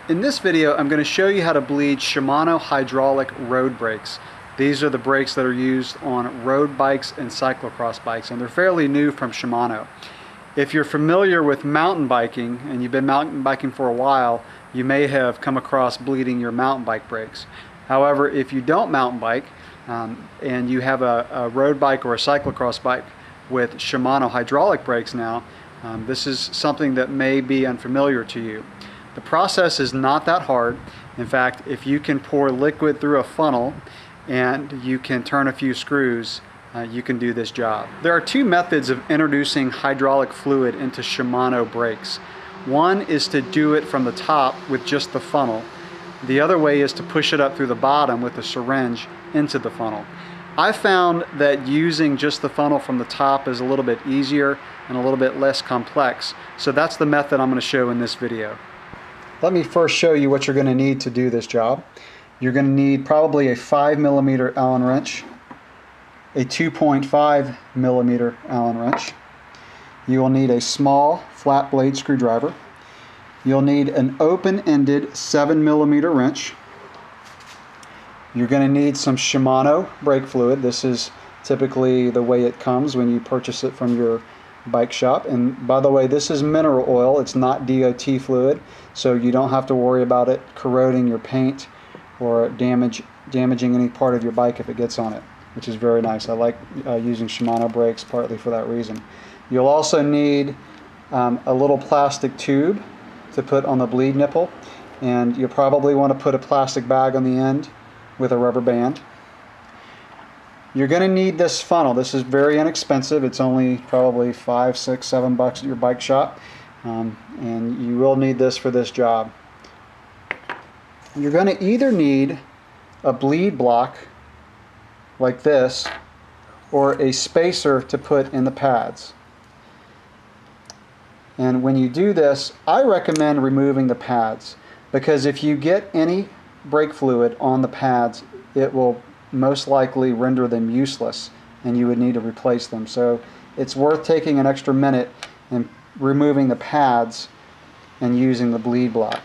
In this video, I'm going to show you how to bleed Shimano hydraulic road brakes. These are the brakes that are used on road bikes and cyclocross bikes, and they're fairly new from Shimano. If you're familiar with mountain biking, and you've been mountain biking for a while, you may have come across bleeding your mountain bike brakes. However, if you don't mountain bike, and you have a road bike or a cyclocross bike with Shimano hydraulic brakes now, this is something that may be unfamiliar to you. The process is not that hard. In fact, if you can pour liquid through a funnel and you can turn a few screws, you can do this job. There are two methods of introducing hydraulic fluid into Shimano brakes. One is to do it from the top with just the funnel. The other way is to push it up through the bottom with a syringe into the funnel. I found that using just the funnel from the top is a little bit easier and a little bit less complex. So that's the method I'm going to show in this video. Let me first show you what you're going to need to do this job. You're going to need probably a 5mm Allen wrench, a 2.5mm Allen wrench. You will need a small flat blade screwdriver. You'll need an open-ended 7mm wrench. You're going to need some Shimano brake fluid. This is typically the way it comes when you purchase it from your bike shop. And by the way, this is mineral oil. It's not DOT fluid, so you don't have to worry about it corroding your paint or damaging any part of your bike if it gets on it, which is very nice. I like using Shimano brakes partly for that reason. You'll also need a little plastic tube to put on the bleed nipple, and you'll probably want to put a plastic bag on the end with a rubber band. You're going to need this funnel. This is very inexpensive. It's only probably $5, $6, $7 at your bike shop, and you will need this for this job. You're going to either need a bleed block like this or a spacer to put in the pads. And when you do this, I recommend removing the pads, because if you get any brake fluid on the pads, it will most likely render them useless and you would need to replace them. So it's worth taking an extra minute and removing the pads and using the bleed block.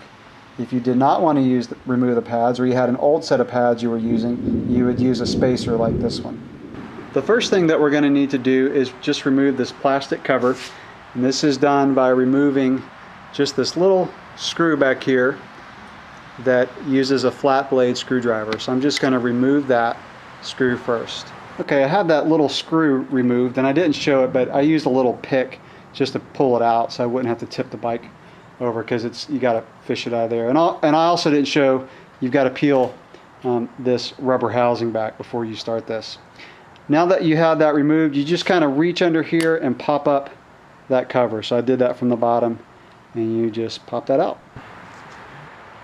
If you did not want to remove the pads, or you had an old set of pads you were using, you would use a spacer like this one. The first thing that we're going to need to do is just remove this plastic cover, and this is done by removing just this little screw back here that uses a flat blade screwdriver. So I'm just going to remove that screw first. Okay, I have that little screw removed, and I didn't show it, but I used a little pick just to pull it out so I wouldn't have to tip the bike over, because you got to fish it out of there. And I also didn't show you've got to peel this rubber housing back before you start this. Now that you have that removed, you just kind of reach under here and pop up that cover. So I did that from the bottom, and you just pop that out.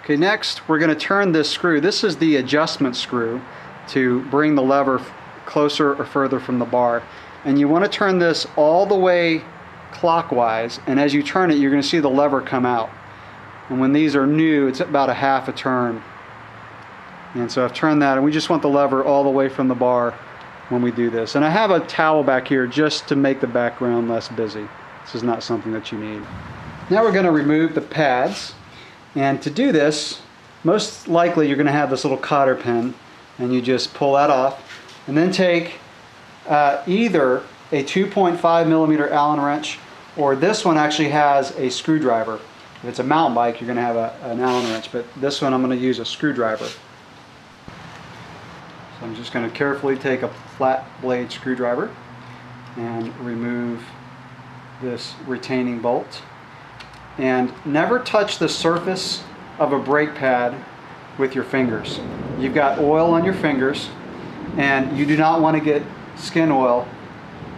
Okay, next we're going to turn this screw. This is the adjustment screw to bring the lever closer or further from the bar. And you want to turn this all the way clockwise, and as you turn it, you're going to see the lever come out. And when these are new, it's about a half a turn. And so I've turned that, and we just want the lever all the way from the bar when we do this. And I have a towel back here just to make the background less busy. This is not something that you need. Now we're going to remove the pads. And to do this, most likely you're going to have this little cotter pin, and you just pull that off, and then take either a 2.5mm Allen wrench, or this one actually has a screwdriver. If it's a mountain bike, you're going to have an Allen wrench, but this one I'm going to use a screwdriver. So I'm just going to carefully take a flat blade screwdriver and remove this retaining bolt. And never touch the surface of a brake pad with your fingers. You've got oil on your fingers, and you do not want to get skin oil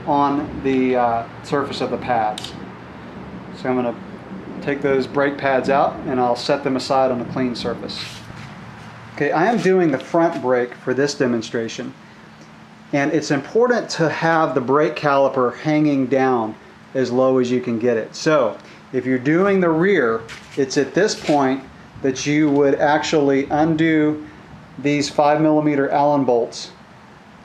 on the surface of the pads. So I'm going to take those brake pads out, and I'll set them aside on a clean surface. Okay, I am doing the front brake for this demonstration, and it's important to have the brake caliper hanging down as low as you can get it. So if you're doing the rear, it's at this point that you would actually undo these 5mm Allen bolts,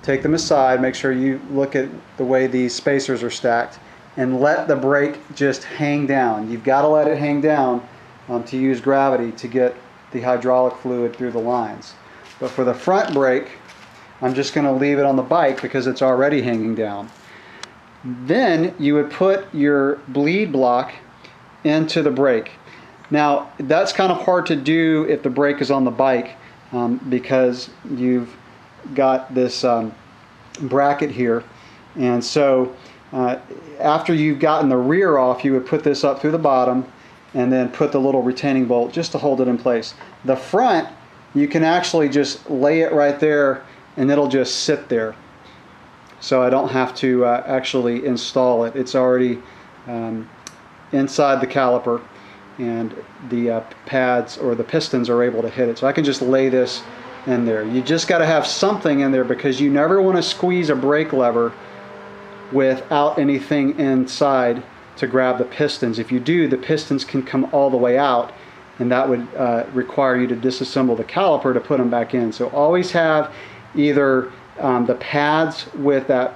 take them aside, make sure you look at the way these spacers are stacked, and let the brake just hang down. You've got to let it hang down to use gravity to get the hydraulic fluid through the lines. But for the front brake, I'm just going to leave it on the bike because it's already hanging down. Then you would put your bleed block into the brake. Now that's kind of hard to do if the brake is on the bike because you've got this bracket here, and so after you've gotten the rear off, you would put this up through the bottom and then put the little retaining bolt just to hold it in place. The front, you can actually just lay it right there and it'll just sit there. So I don't have to actually install it. It's already inside the caliper, and the pads or the pistons are able to hit it. So I can just lay this in there. You just got to have something in there because you never want to squeeze a brake lever without anything inside to grab the pistons. If you do, the pistons can come all the way out, and that would require you to disassemble the caliper to put them back in. So always have either the pads with that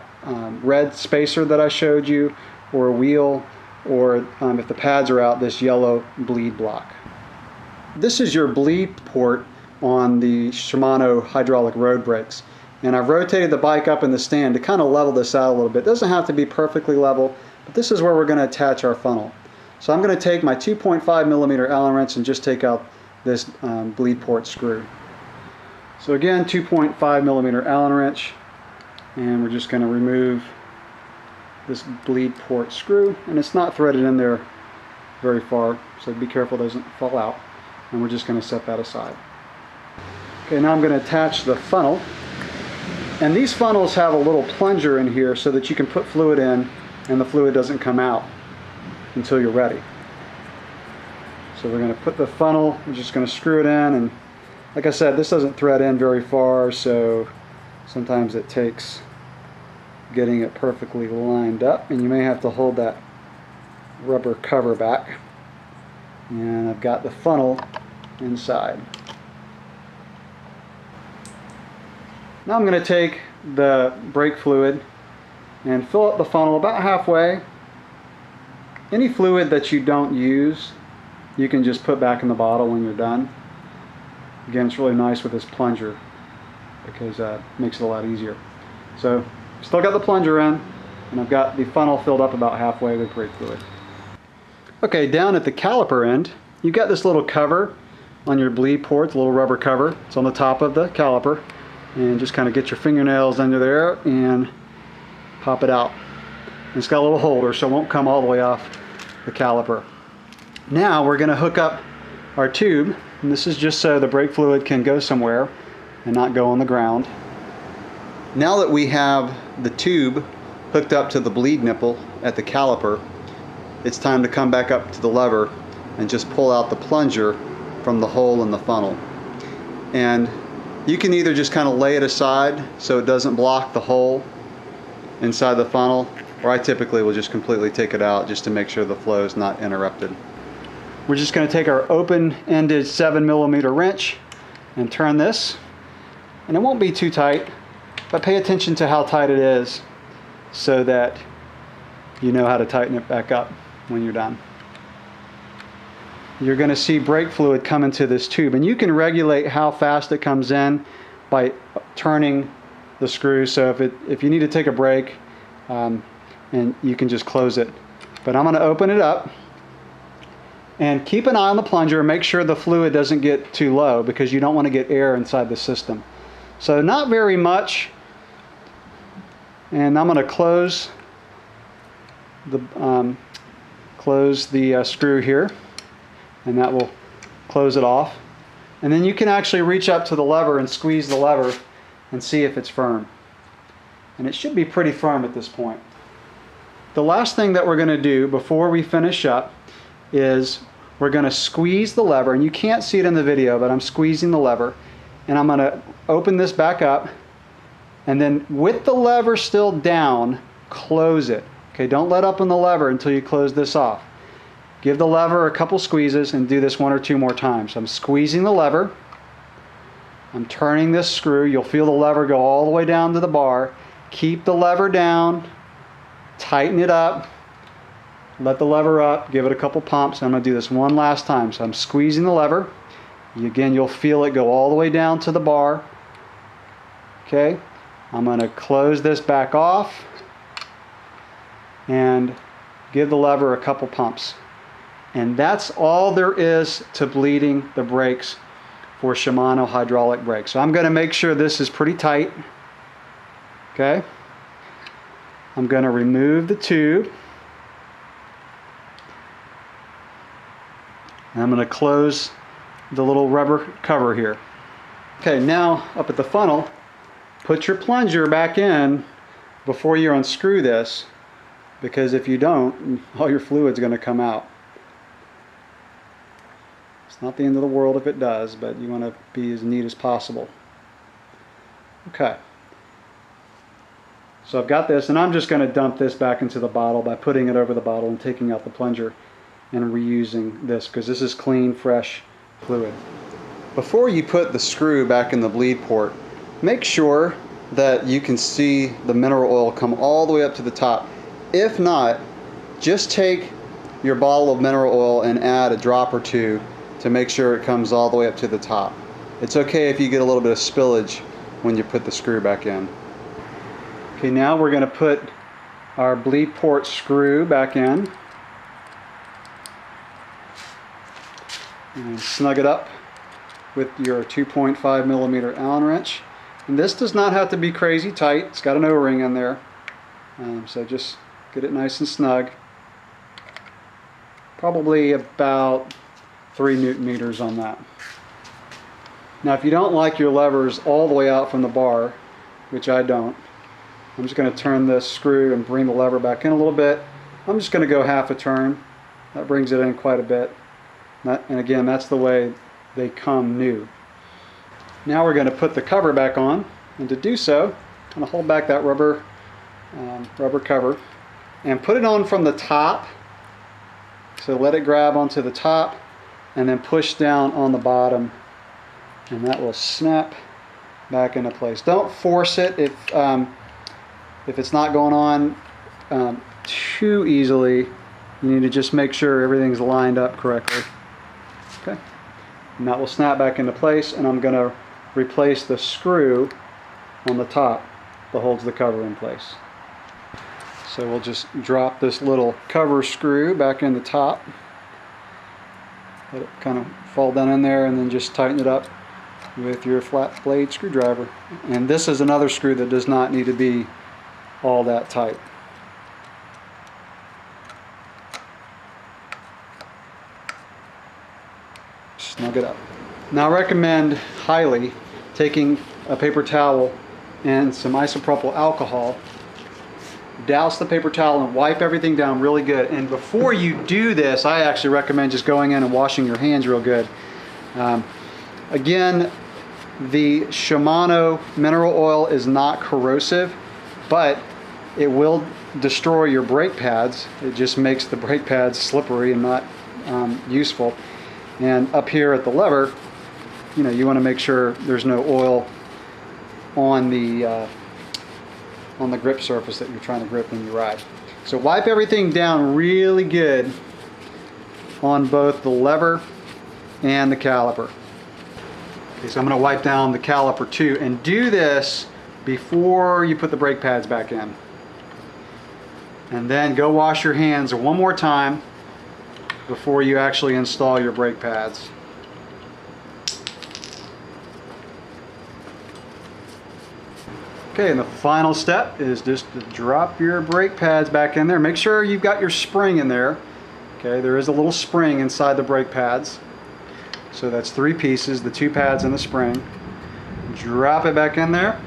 red spacer that I showed you, or a wheel, or if the pads are out, this yellow bleed block. This is your bleed port on the Shimano hydraulic road brakes. And I've rotated the bike up in the stand to kind of level this out a little bit. It doesn't have to be perfectly level, but this is where we're going to attach our funnel. So I'm going to take my 2.5 millimeter Allen wrench and just take out this bleed port screw. So again, 2.5 millimeter Allen wrench, and we're just going to remove this bleed port screw, and it's not threaded in there very far, so be careful it doesn't fall out, and we're just going to set that aside. Okay, now I'm going to attach the funnel, and these funnels have a little plunger in here so that you can put fluid in and the fluid doesn't come out until you're ready. So we're going to put the funnel, we're just going to screw it in, and like I said, this doesn't thread in very far, so sometimes it takes getting it perfectly lined up, and you may have to hold that rubber cover back. And I've got the funnel inside. Now I'm going to take the brake fluid and fill up the funnel about halfway. Any fluid that you don't use, you can just put back in the bottle when you're done. Again, it's really nice with this plunger because it makes it a lot easier. So still got the plunger in, and I've got the funnel filled up about halfway with brake fluid. Okay, down at the caliper end, you've got this little cover on your bleed port, a little rubber cover. It's on the top of the caliper, and just kind of get your fingernails under there and pop it out. And it's got a little holder, so it won't come all the way off the caliper. Now we're going to hook up our tube, and this is just so the brake fluid can go somewhere and not go on the ground. Now that we have the tube hooked up to the bleed nipple at the caliper, it's time to come back up to the lever and just pull out the plunger from the hole in the funnel. And you can either just kind of lay it aside so it doesn't block the hole inside the funnel, or I typically will just completely take it out just to make sure the flow is not interrupted. We're just going to take our open-ended 7mm wrench and turn this, and it won't be too tight, but pay attention to how tight it is so that you know how to tighten it back up when you're done. You're going to see brake fluid come into this tube, and you can regulate how fast it comes in by turning the screw. So if you need to take a break, and you can just close it. But I'm going to open it up and keep an eye on the plunger and make sure the fluid doesn't get too low, because you don't want to get air inside the system. So not very much, and I'm going to close the screw here, and that will close it off. And then you can actually reach up to the lever and squeeze the lever and see if it's firm. And it should be pretty firm at this point. The last thing that we're going to do before we finish up is we're going to squeeze the lever, and you can't see it in the video, but I'm squeezing the lever, and I'm going to open this back up, and then with the lever still down, close it. Okay, don't let up on the lever until you close this off. Give the lever a couple squeezes and do this 1 or 2 more times. So I'm squeezing the lever, I'm turning this screw, you'll feel the lever go all the way down to the bar. Keep the lever down, tighten it up, let the lever up, give it a couple pumps. I'm going to do this one last time. So I'm squeezing the lever. Again, you'll feel it go all the way down to the bar. Okay, I'm going to close this back off and give the lever a couple pumps. And that's all there is to bleeding the brakes for Shimano hydraulic brakes. So I'm going to make sure this is pretty tight. Okay, I'm going to remove the tube. And I'm going to close the little rubber cover here. Okay, now up at the funnel, put your plunger back in before you unscrew this, because if you don't, all your fluid's going to come out. It's not the end of the world if it does, but you want to be as neat as possible. Okay. So I've got this, and I'm just going to dump this back into the bottle by putting it over the bottle and taking out the plunger and reusing this, because this is clean, fresh fluid. Before you put the screw back in the bleed port, make sure that you can see the mineral oil come all the way up to the top. If not, just take your bottle of mineral oil and add a drop or two to make sure it comes all the way up to the top. It's okay if you get a little bit of spillage when you put the screw back in. Okay, now we're going to put our bleed port screw back in and snug it up with your 2.5 millimeter Allen wrench. And this does not have to be crazy tight. It's got an O-ring in there, so just get it nice and snug. Probably about 3 Newton meters on that. Now if you don't like your levers all the way out from the bar, which I don't, I'm just going to turn this screw and bring the lever back in a little bit. I'm just going to go half a turn. That brings it in quite a bit. And again, that's the way they come new. Now we're going to put the cover back on, and to do so, I'm going to hold back that rubber cover and put it on from the top. So let it grab onto the top and then push down on the bottom, and that will snap back into place. Don't force it if it's not going on too easily. You need to just make sure everything's lined up correctly. Okay, and that will snap back into place, and I'm going to replace the screw on the top that holds the cover in place. So we'll just drop this little cover screw back in the top, let it kind of fall down in there, and then just tighten it up with your flat blade screwdriver. And this is another screw that does not need to be all that tight. Snug it up. Now I recommend highly taking a paper towel and some isopropyl alcohol, douse the paper towel and wipe everything down really good. And before you do this, I actually recommend just going in and washing your hands real good. Again, the Shimano mineral oil is not corrosive, but it will destroy your brake pads. It just makes the brake pads slippery and not useful. And up here at the lever, you want to make sure there's no oil on the grip surface that you're trying to grip when you ride. So wipe everything down really good on both the lever and the caliper. Okay, so I'm going to wipe down the caliper too, and do this before you put the brake pads back in. And then go wash your hands one more time before you actually install your brake pads. Okay, and the final step is just to drop your brake pads back in there. Make sure you've got your spring in there. Okay, there is a little spring inside the brake pads. So that's 3 pieces, the 2 pads and the spring. Drop it back in there.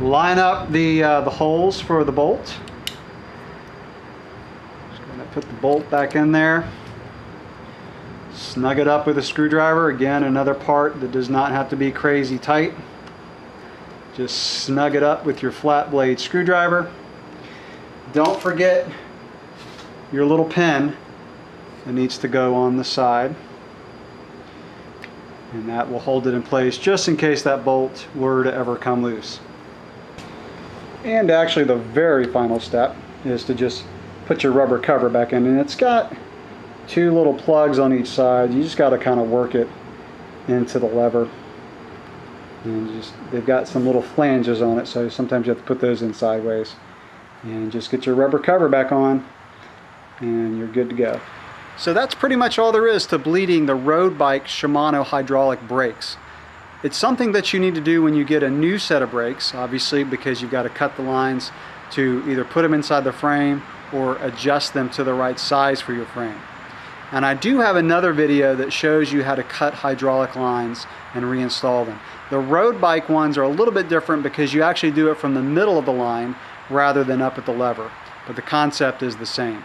Line up the holes for the bolt. Just going to put the bolt back in there. Snug it up with a screwdriver. Again, another part that does not have to be crazy tight. Just snug it up with your flat blade screwdriver. Don't forget your little pin that needs to go on the side, and that will hold it in place just in case that bolt were to ever come loose. And actually the very final step is to just put your rubber cover back in, and it's got two little plugs on each side. You just got to kind of work it into the lever, and they've got some little flanges on it, so sometimes you have to put those in sideways, and just get your rubber cover back on and you're good to go. So that's pretty much all there is to bleeding the road bike Shimano hydraulic brakes. It's something that you need to do when you get a new set of brakes, obviously, because you've got to cut the lines to either put them inside the frame or adjust them to the right size for your frame. And I do have another video that shows you how to cut hydraulic lines and reinstall them. The road bike ones are a little bit different because you actually do it from the middle of the line rather than up at the lever, but the concept is the same.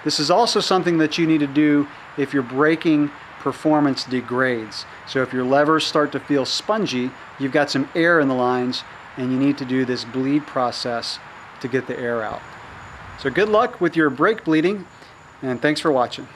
This is also something that you need to do if your braking performance degrades. So if your levers start to feel spongy, you've got some air in the lines, and you need to do this bleed process to get the air out. So good luck with your brake bleeding, and thanks for watching.